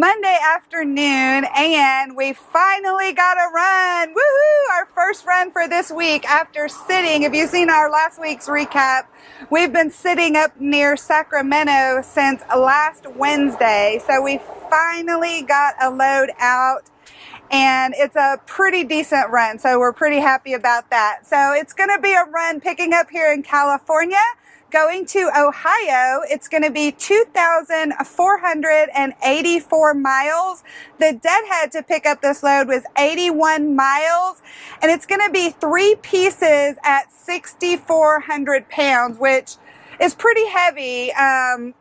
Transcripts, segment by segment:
Monday afternoon, and we finally got a run. Woohoo! Our first run for this week after sitting. If you've seen our last week's recap, we've been sitting up near Sacramento since last Wednesday. So we finally got a load out, and it's a pretty decent run. So we're pretty happy about that. So it's going to be a run picking up here in California, going to Ohio. It's going to be 2,484 miles. The deadhead to pick up this load was 81 miles, and it's going to be 3 pieces at 6,400 pounds, which is pretty heavy.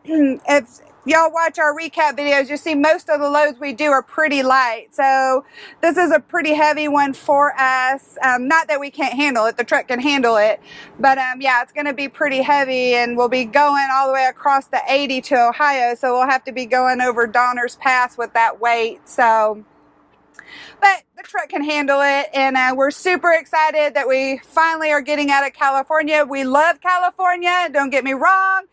If y'all watch our recap videos, you see most of the loads we do are pretty light. So this is a pretty heavy one for us. Not that we can't handle it, the truck can handle it. But yeah, it's going to be pretty heavy, and we'll be going all the way across the 80 to Ohio. So we'll have to be going over Donner's Pass with that weight. So, but the truck can handle it, and we're super excited that we finally are getting out of California. We love California, don't get me wrong.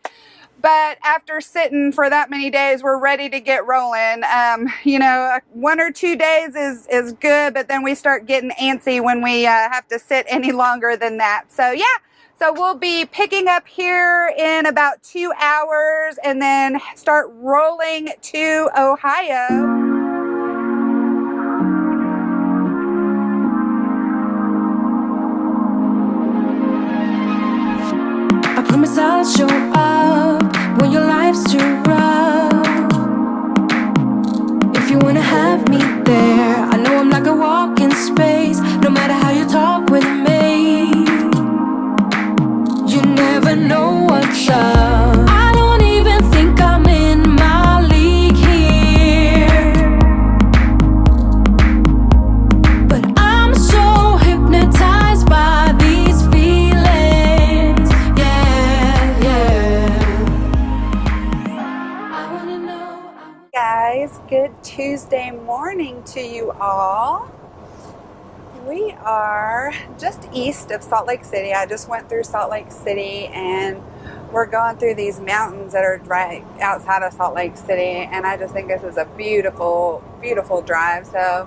But after sitting for that many days, we're ready to get rolling. You know, 1 or 2 days is good, but then we start getting antsy when we have to sit any longer than that. So yeah, so we'll be picking up here in about 2 hours and then start rolling to Ohio. I promise I'll show up when your life's too rough. If you wanna have me there, I know I'm like a walk in space. No matter how you talk with me, you never know what's up. I don't even think I'm in my league here, but I'm so hypnotized by these feelings. Guys, good Tuesday morning to you all. We are just east of Salt Lake City. I just went through Salt Lake City, and we're going through these mountains that are right outside of Salt Lake City, and I just think this is a beautiful, beautiful drive. So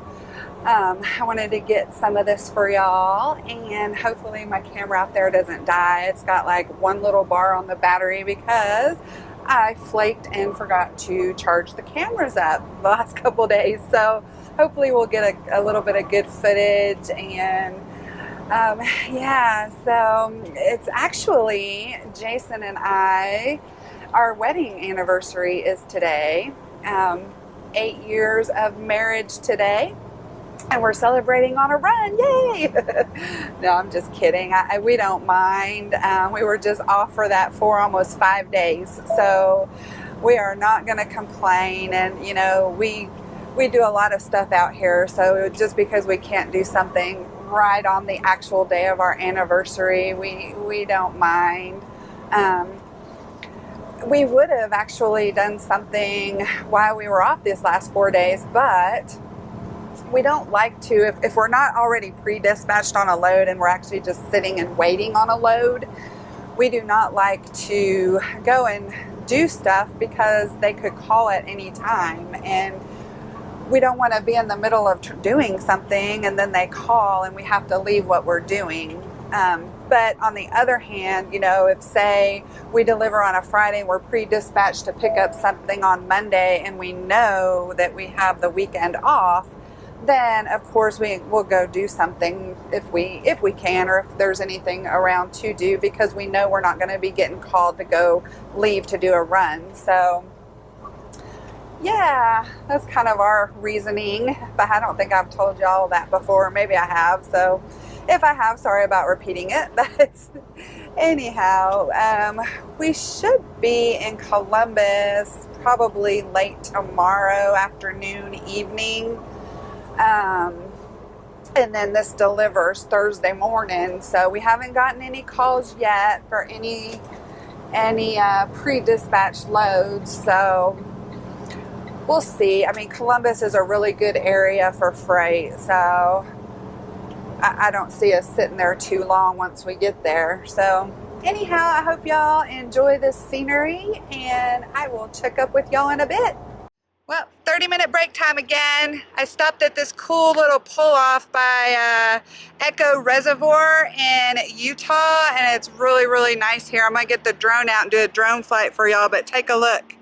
I wanted to get some of this for y'all, and hopefully my camera out there doesn't die. It's got like one little bar on the battery because I flaked and forgot to charge the cameras up the last couple days. So hopefully we'll get a little bit of good footage. And yeah, so it's actually Jason and I, our wedding anniversary is today. 8 years of marriage today, and we're celebrating on a run. Yay! No, I'm just kidding. We don't mind. We were just off for that for almost 5 days, so we are not going to complain. And you know, we do a lot of stuff out here, so just because we can't do something right on the actual day of our anniversary, we don't mind. We would have actually done something while we were off these last 4 days, but we don't like to, if we're not already pre-dispatched on a load and we're actually just sitting and waiting on a load, we do not like to go and do stuff because they could call at any time, and we don't want to be in the middle of doing something and then they call and we have to leave what we're doing. But on the other hand, you know, if say we deliver on a Friday and we're pre-dispatched to pick up something on Monday, and we know that we have the weekend off, then of course we will go do something if we can, or if there's anything around to do, because we know we're not going to be getting called to go leave to do a run. So yeah, that's kind of our reasoning, but I don't think I've told y'all that before. Maybe I have, so if I have, sorry about repeating it. But anyhow, we should be in Columbus probably late tomorrow afternoon, evening. And then this delivers Thursday morning, so we haven't gotten any calls yet for any pre-dispatched loads, so we'll see. I mean, Columbus is a really good area for freight, so I don't see us sitting there too long once we get there. So anyhow, I hope y'all enjoy this scenery, and I will check up with y'all in a bit. Well, 30 30-minute break time again. I stopped at this cool little pull-off by Echo Reservoir in Utah, and it's really, really nice here. I'm gonna get the drone out and do a drone flight for y'all, but take a look.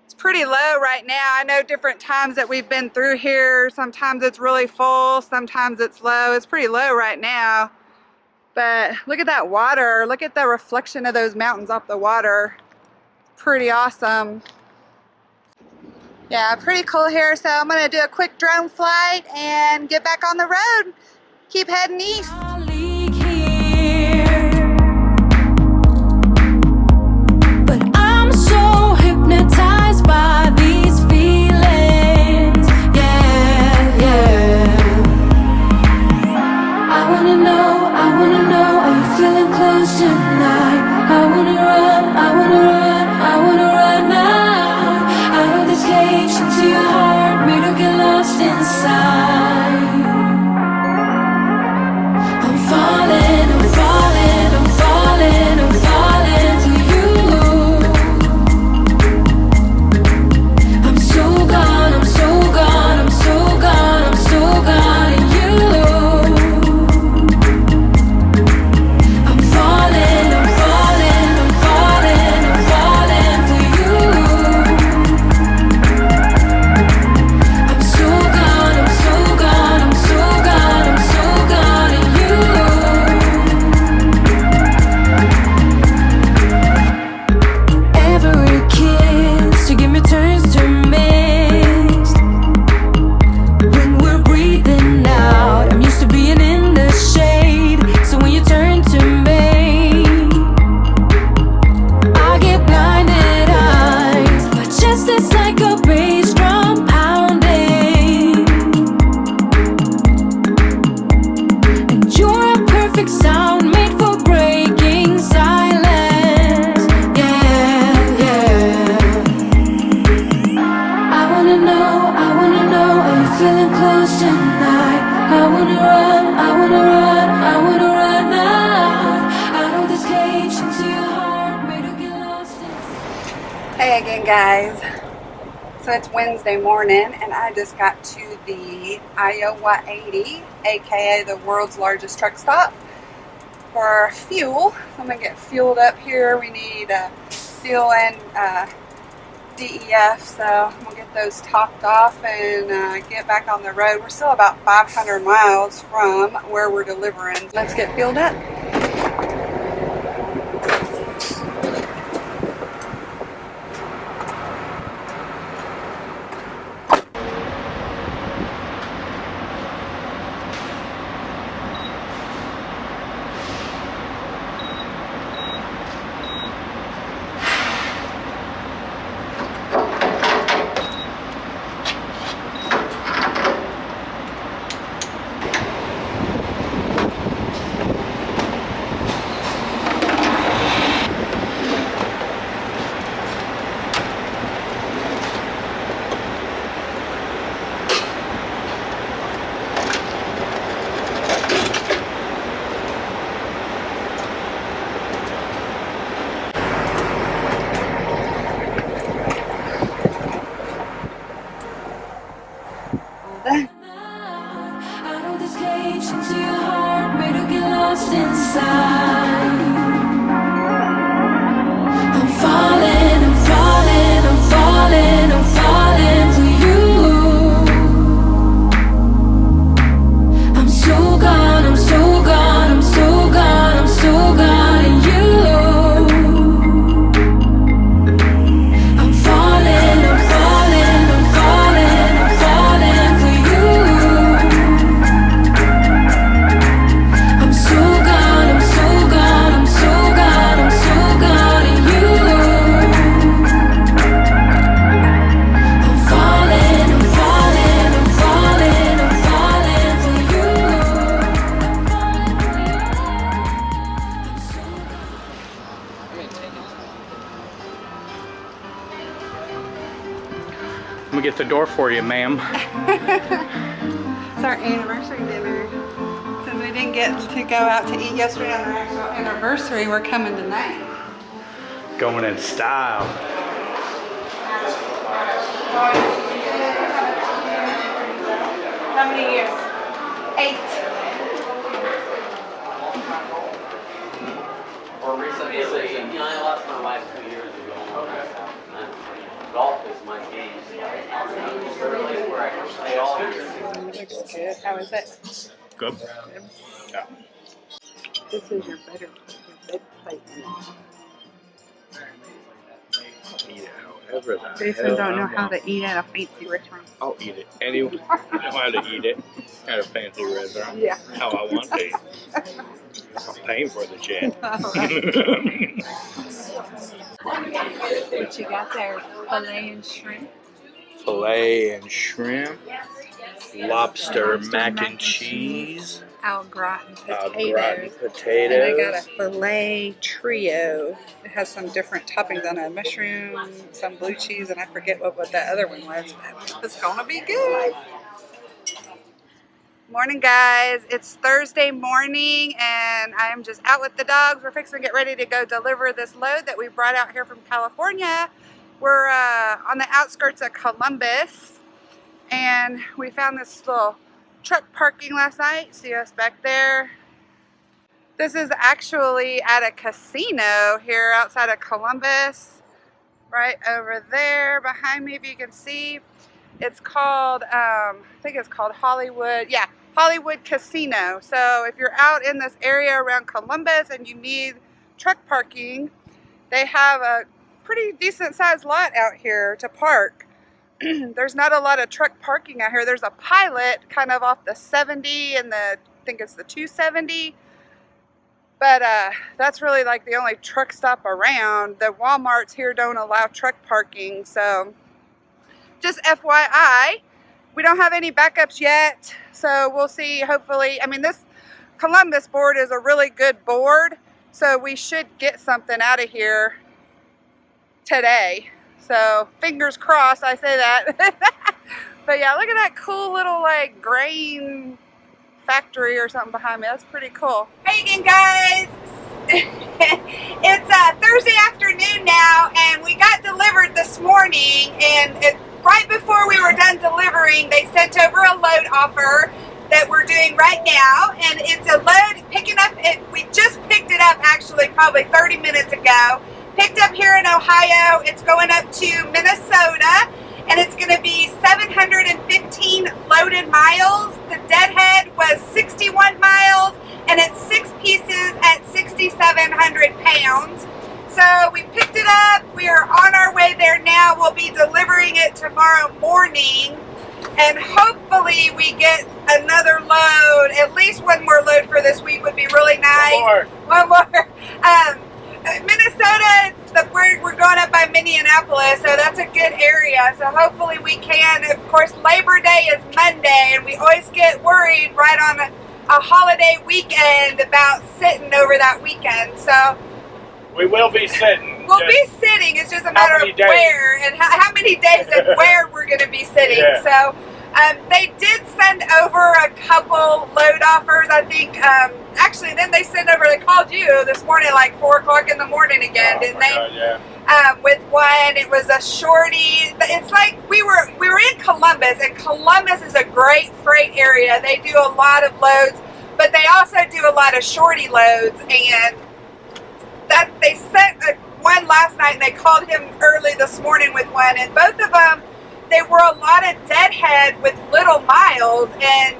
It's pretty low right now. I know different times that we've been through here, sometimes it's really full, sometimes it's low. It's pretty low right now, but look at that water. Look at the reflection of those mountains off the water. Pretty awesome. Yeah, pretty cool here. So I'm gonna do a quick drone flight and get back on the road. Keep heading east. But I'm so hypnotized by these feelings. Yeah, yeah. I wanna know, are you feeling close tonight? I wanna run, I wanna run, I wanna run now. Out of this cage into your heart, made to get lost inside. I'm falling, I'm falling, I'm falling, I'm falling to you. I'm so gone, I'm so gone, I'm so gone, I'm so gone in you. I'm falling, I'm falling, I'm falling, I'm falling for you. I'm so gone, I'm so gone, I'm so gone, I'm so gone in you. Every kiss you give me turns to mist. When we're breathing out, I'm used to being in the shade. So when you turn to me, I get blinded eyes. My chest is like a bass drum pounding, and you're a perfect sound made for breaking silence. Yeah, yeah. I wanna know, are you feeling close tonight? I wanna run, I wanna run, I wanna run now. Out of this cage into your heart, made to get lost in. Hey again, guys. So it's Wednesday morning, and I just got to the Iowa 80, aka the world's largest truck stop, for fuel. So I'm gonna get fueled up here. We need fuel and DEF, so I'm gonna get those topped off and get back on the road. We're still about 500 miles from where we're delivering. Let's get fueled up. Out of this cage into your heart, made to get lost inside. I'm falling, I'm falling, I'm falling, I'm falling to you. I'm so gone, I'm so gone, I'm so gone, I'm so gone in you. I'm falling, I'm falling, I'm falling, I'm falling for you. I'm so gone, I'm so gone, I'm so gone, I'm so gone in you. I'm falling, I'm falling, I'm falling, I'm falling for you. I'm so Let me get the door for you, ma'am. It's our anniversary dinner. Since we didn't get to go out to eat yesterday on our actual anniversary, we're coming tonight. Going in style. How many years? 8. I lost my wife 2 years ago. Golf is my game. Where I can play all year. How is it? Good. Yeah. This is your bed plate. Eat it however the Jason hell don't know I how want. to eat at a fancy restaurant. I'll eat it anyway. I know how to eat it at a fancy restaurant. Yeah. How I want to eat. I'm paying for the shit. What you got there? Filet and shrimp. Filet and shrimp. Lobster mac and cheese. Au gratin Au potatoes. gratin And I got a potatoes. filet trio. It has some different toppings on it. Mushroom, some blue cheese, and I forget what that other one was. But it's gonna be good. Morning, guys. It's Thursday morning, and I am just out with the dogs. We're fixing to get ready to go deliver this load that we brought out here from California. We're on the outskirts of Columbus, and we found this little truck parking last night. See us back there. This is actually at a casino here outside of Columbus, right over there behind me, if you can see. It's called, I think it's called Hollywood. Yeah, Hollywood Casino. So if you're out in this area around Columbus and you need truck parking, they have a pretty decent sized lot out here to park. There's not a lot of truck parking out here. There's a Pilot kind of off the 70 and I think it's the 270. But that's really like the only truck stop around. The Walmarts here don't allow truck parking. So just FYI, we don't have any backups yet. So we'll see, hopefully. I mean, this Columbus board is a really good board. So we should get something out of here today. So fingers crossed, I say that. But yeah, look at that cool little like grain factory or something behind me. That's pretty cool. Hey again, guys. It's Thursday afternoon now, and we got delivered this morning, and right before we were done delivering, they sent over a load offer that we're doing right now, and it's a load picking up. We just picked it up actually probably 30 minutes ago. Picked up here in Ohio. It's going up to Minnesota, and it's going to be 715 loaded miles. The deadhead was 61 miles, and it's 6 pieces at 6,700 pounds. So we picked it up. We are on our way there now. We'll be delivering it tomorrow morning, and hopefully we get another load. At least one more load for this week would be really nice. One more. Minnesota, we're going up by Minneapolis, so that's a good area. So hopefully we can. Of course, Labor Day is Monday, and we always get worried right on a holiday weekend about sitting over that weekend. So We will be sitting. we'll be sitting. It's just a matter of where and how many days and where we're going to be sitting. Yeah. So they did send over a couple load offers, I think. Actually, then they called you this morning like 4 o'clock in the morning again, didn't they? God, yeah. With one, it was a shorty. It's like we were in Columbus, and Columbus is a great freight area. They do a lot of loads, but they also do a lot of shorty loads, and that they sent one last night, and they called him early this morning with one, and both of them, they were a lot of deadhead with little miles. And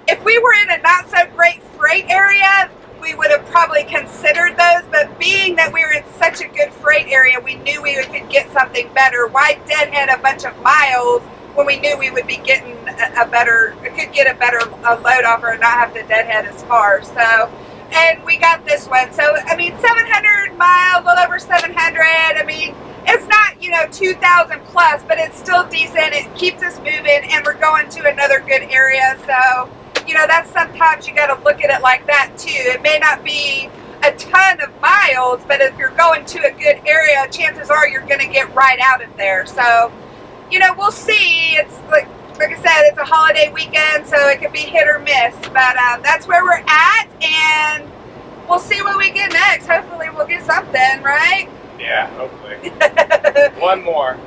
if we were in a not so great freight area, we would have probably considered those, but being that we were in such a good freight area, we knew we could get something better. Why deadhead a bunch of miles when we knew we would be getting a better load offer and not have to deadhead as far? So, and we got this one. So, I mean, 700 miles, a little over 700. I mean, it's not, 2,000 plus, but it's still decent. It keeps us moving, and we're going to another good area. So, that's sometimes you got to look at it like that too. It may not be a ton of miles, but if you're going to a good area, chances are you're going to get right out of there. So, we'll see. It's like I said, it's a holiday weekend, so it could be hit or miss. But that's where we're at, and we'll see what we get next. Hopefully we'll get something, right? Yeah, hopefully. One more.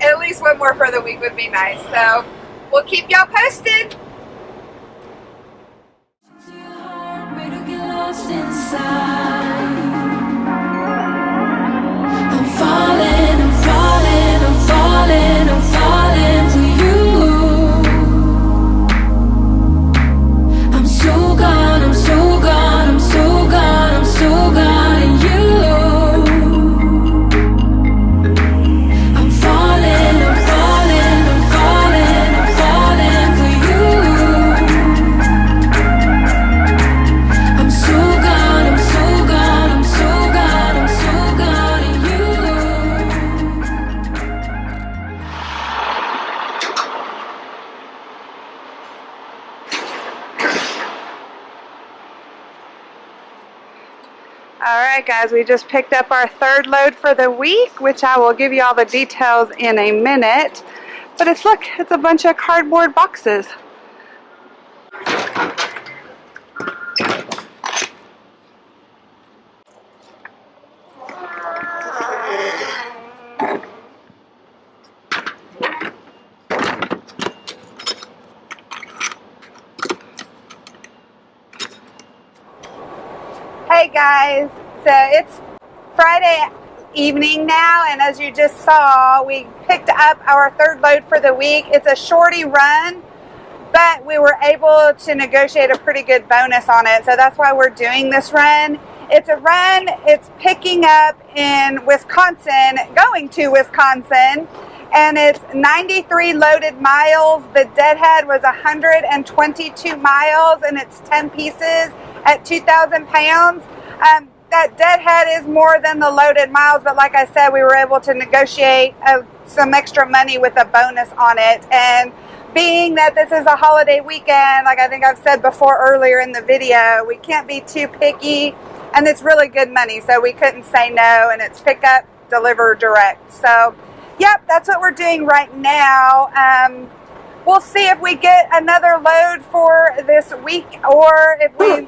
At least one more for the week would be nice. So we'll keep y'all posted. Made to get lost inside. I'm falling, I'm falling, I'm falling, I'm falling to you. I'm so gone, I'm so gone, I'm so gone, I'm so gone in you. I'm falling, I'm falling, I'm falling, I'm falling for you. I'm so gone, I'm so gone, I'm so gone, I'm so gone in you. All right, guys, we just picked up our third load for the week, which I will give you all the details in a minute. But it's a bunch of cardboard boxes. Hey guys, so it's Friday evening now, and as you just saw, we picked up our third load for the week. It's a shorty run, but we were able to negotiate a pretty good bonus on it, so that's why we're doing this run. It's a run, it's picking up in Wisconsin, going to Wisconsin, and it's 93 loaded miles. The deadhead was 122 miles, and it's 10 pieces at 2,000 pounds. That deadhead is more than the loaded miles, but like I said, we were able to negotiate some extra money with a bonus on it. And being that this is a holiday weekend, like I think I've said before earlier in the video, we can't be too picky, and it's really good money, so we couldn't say no, and it's pick up, deliver, direct. So, yep, that's what we're doing right now. We'll see if we get another load for this week, or if we...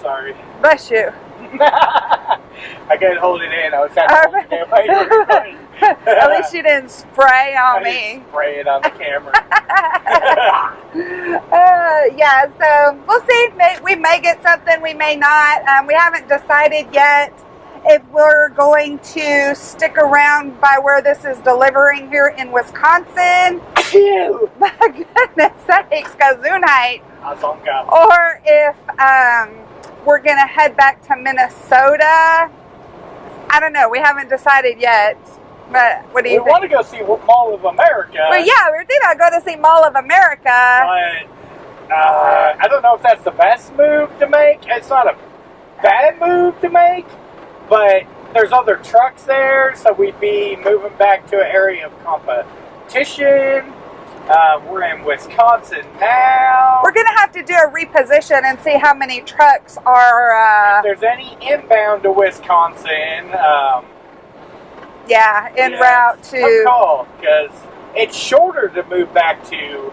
Sorry. Bless you. I couldn't hold it in. I was trying to hold it in while you were recording. At least you didn't spray on me. I didn't spray it on the camera. Yeah, so we'll see. We may get something, we may not. We haven't decided yet if we're going to stick around by where this is delivering here in Wisconsin. Phew. My goodness sakes, Gesundheit. Or if we're going to head back to Minnesota. I don't know. We haven't decided yet. But what do you think? We want to go see Mall of America. Well, yeah, we're thinking about going to see Mall of America. But I don't know if that's the best move to make. It's not a bad move to make, but there's other trucks there, so we'd be moving back to an area of competition. We're in Wisconsin now. We're going to have to do a reposition and see how many trucks are... if there's any inbound to Wisconsin... yeah, en route to... Tough call, because it's shorter to move back to...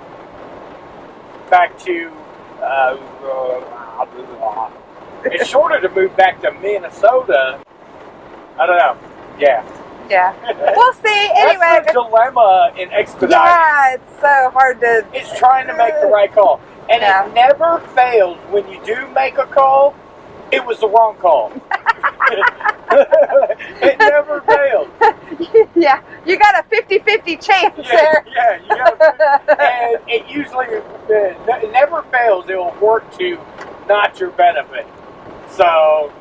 it's shorter to move back to Minnesota. I don't know. Yeah. Yeah. We'll see. Anyway. That's the dilemma in Expediting. Yeah, it's so hard to... It's trying to make the right call. And it never fails when you do make a call, it was the wrong call. It never fails. Yeah. You got a 50-50 chance there. Yeah, you got and it usually, it never fails. It will work to not your benefit. So,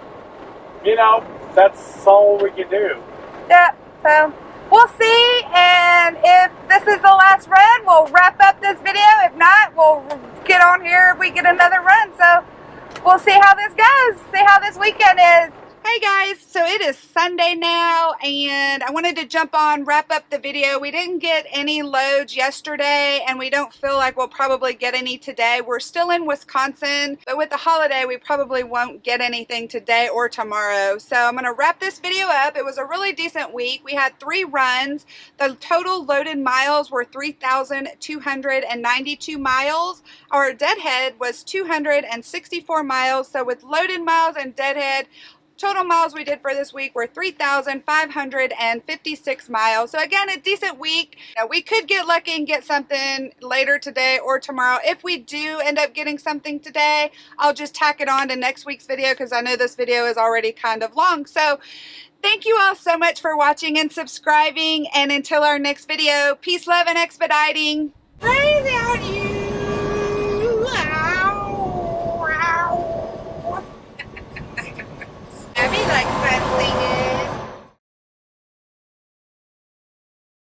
you know, that's all we can do. Yeah, so we'll see, and if this is the last run, we'll wrap up this video. If not, we'll get on here if we get another run. So we'll see how this goes, see how this weekend is. Hey guys, so it is Sunday now, and I wanted to jump on, wrap up the video. We didn't get any loads yesterday, and we don't feel like we'll probably get any today. We're still in Wisconsin, but with the holiday, we probably won't get anything today or tomorrow. So I'm going to wrap this video up. It was a really decent week. We had 3 runs. The total loaded miles were 3,292 miles. Our deadhead was 264 miles. So with loaded miles and deadhead, Total miles we did for this week were 3,556 miles. So again, a decent week. Now, we could get lucky and get something later today or tomorrow. If we do end up getting something today, I'll just tack it on to next week's video because I know this video is already kind of long. So thank you all so much for watching and subscribing. And until our next video, peace, love, and expediting. Crazy, how do you?